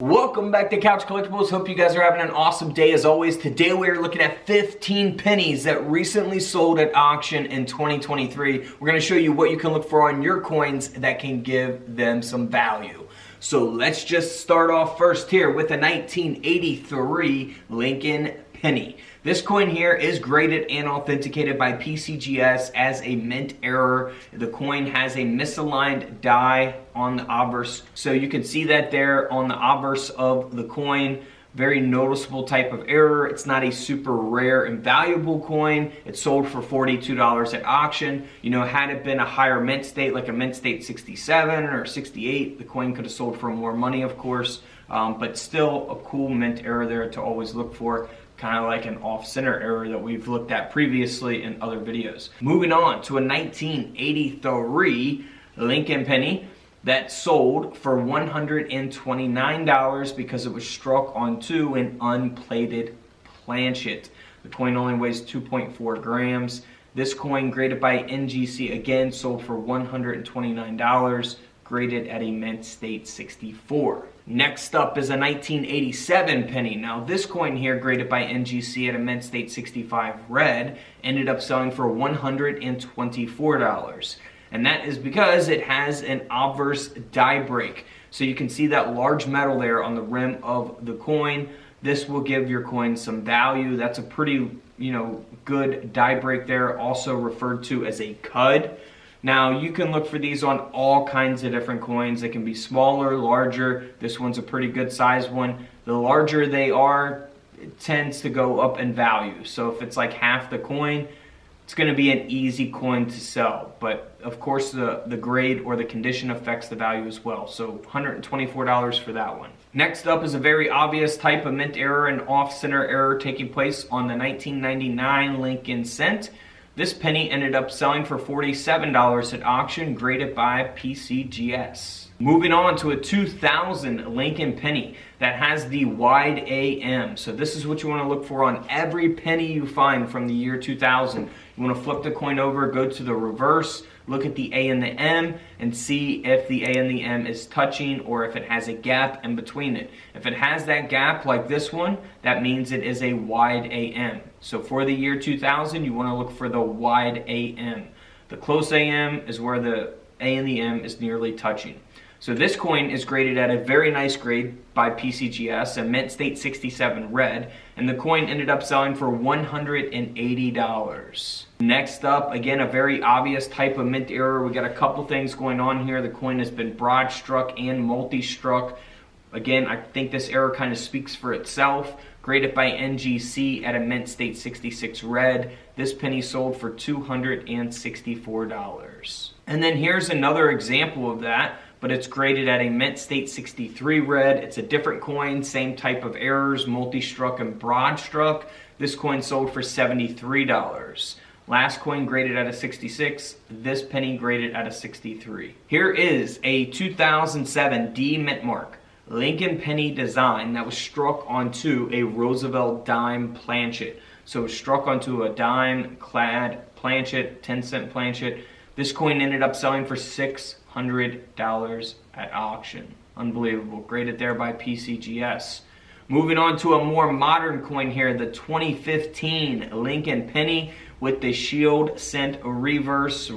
Welcome back to Couch Collectibles. Hope you guys are having an awesome day as always. Today we are looking at 15 pennies that recently sold at auction in 2023. We're going to show you what you can look for on your coins that can give them some value. So let's just start off first here with a 1983 Lincoln penny. This coin here is graded and authenticated by PCGS as a mint error. The coin has a misaligned die on the obverse, so you can see that there on the obverse of the coin. Very noticeable type of error. It's not a super rare and valuable coin. It sold for $42 at auction. You know, had it been a higher mint state, like a mint state 67 or 68, the coin could have sold for more money, of course. But still a cool mint error there to always look for. Kind of like an off-center error that we've looked at previously in other videos. Moving on to a 1983 Lincoln penny that sold for $129 because it was struck onto an unplated planchet. The coin only weighs 2.4 grams. This coin, graded by NGC, again sold for $129, graded at a mint state 64. Next up is a 1987 penny. Now this coin here, graded by NGC at a mint state 65 red, ended up selling for $124. And that is because it has an obverse die break. So you can see that large metal there on the rim of the coin. This will give your coin some value. That's a pretty, good die break there, also referred to as a cud. Now, you can look for these on all kinds of different coins. They can be smaller, larger. This one's a pretty good size one. The larger they are, it tends to go up in value. So if it's like half the coin, it's going to be an easy coin to sell. But of course, the grade or the condition affects the value as well. So $124 for that one. Next up is a very obvious type of mint error and off-center error taking place on the 1999 Lincoln cent. This penny ended up selling for $47 at auction, graded by PCGS. Moving on to a 2000 Lincoln penny that has the wide AM. So this is what you want to look for on every penny you find from the year 2000. You want to flip the coin over, go to the reverse, look at the A and the M, and see if the A and the M is touching or if it has a gap in between it. If it has that gap like this one, that means it is a wide AM. So for the year 2000, you want to look for the wide AM. The close AM is where the A and the M is nearly touching. So this coin is graded at a very nice grade by PCGS, a mint state 67 red, and the coin ended up selling for $180. Next up, again, a very obvious type of mint error. We got a couple things going on here. The coin has been broad struck and multi-struck. Again, I think this error kind of speaks for itself. Graded by NGC at a mint state 66 red. This penny sold for $264. And then here's another example of that, but it's graded at a mint state 63 red. It's a different coin, same type of errors, multi-struck and broad struck. This coin sold for $73. Last coin graded at a 66, this penny graded at a 63. Here is a 2007 D mint mark Lincoln penny design that was struck onto a Roosevelt dime planchet. So it was struck onto a dime clad planchet, 10-cent planchet. This coin ended up selling for $600 at auction. Unbelievable. Graded there by PCGS. Moving on to a more modern coin here, the 2015 Lincoln penny with the shield cent reverse.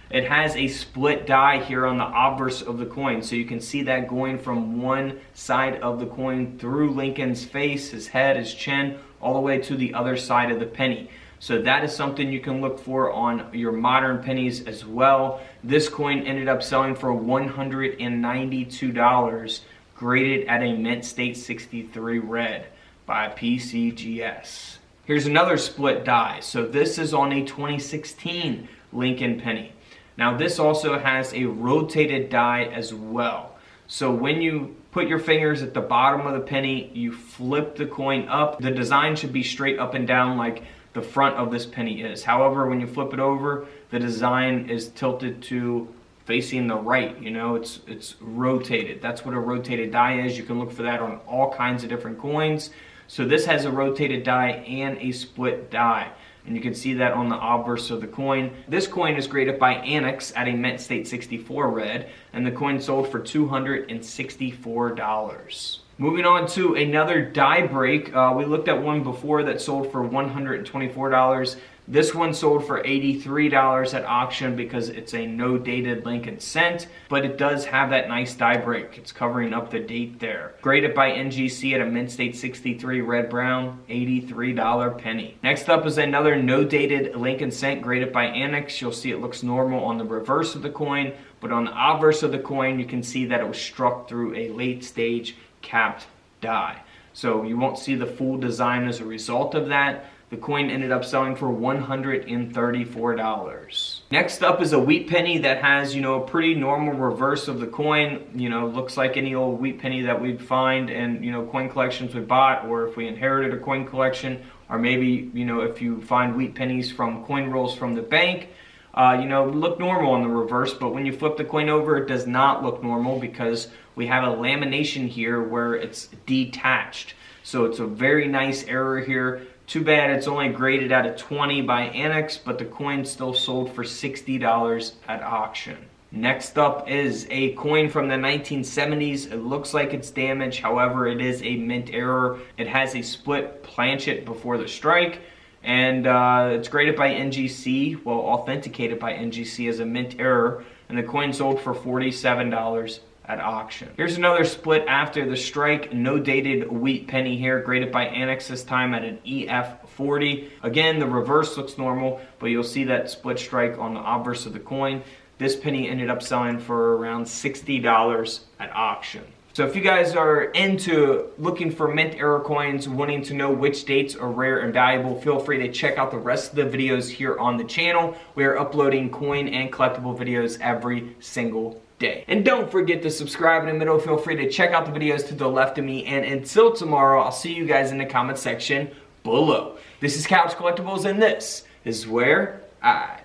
It has a split die here on the obverse of the coin. So you can see that going from one side of the coin through Lincoln's face, his head, his chin, all the way to the other side of the penny. So that is something you can look for on your modern pennies as well. This coin ended up selling for $192, graded at a mint state 63 red by PCGS. Here's another split die. So this is on a 2016 Lincoln penny. Now this also has a rotated die as well. So when you put your fingers at the bottom of the penny, you flip the coin up. The design should be straight up and down like the front of this penny is. However, when you flip it over, the design is tilted to facing the right. It's rotated. That's what a rotated die is. You can look for that on all kinds of different coins. So this has a rotated die and a split die. and you can see that on the obverse of the coin. This coin is graded by Annex at a mint state 64 red, and the coin sold for $264. Moving on to another die break, we looked at one before that sold for $124. This one sold for $83 at auction because it's a no dated Lincoln cent, but it does have that nice die break. It's covering up the date there. Graded by NGC at a mint state 63 red brown, $83 penny. Next up is another no dated Lincoln cent graded by Annex. You'll see it looks normal on the reverse of the coin, but on the obverse of the coin you can see that it was struck through a late stage capped die. So you won't see the full design as a result of that. The coin ended up selling for $134. Next up is a wheat penny that has, a pretty normal reverse of the coin. Looks like any old wheat penny that we'd find in, coin collections we bought, or if we inherited a coin collection, or maybe, if you find wheat pennies from coin rolls from the bank, look normal on the reverse, but when you flip the coin over, it does not look normal because we have a lamination here where it's detached. So it's a very nice error here. Too bad it's only graded at a 20 by Annex, but the coin still sold for $60 at auction. Next up is a coin from the 1970s. It looks like it's damaged, however, it is a mint error. It has a split planchet before the strike, and it's graded by NGC, well, authenticated by NGC as a mint error, and the coin sold for $47 at auction. Here's another split after the strike, no dated wheat penny here, graded by Annex this time at an EF40. Again, the reverse looks normal, but you'll see that split strike on the obverse of the coin. This penny ended up selling for around $60 at auction. So if you guys are into looking for mint error coins, wanting to know which dates are rare and valuable, feel free to check out the rest of the videos here on the channel. We are uploading coin and collectible videos every single day. And don't forget to subscribe in the middle. Feel free to check out the videos to the left of me. And until tomorrow, I'll see you guys in the comment section below. This is Couch Collectibles, and this is where I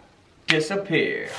disappear.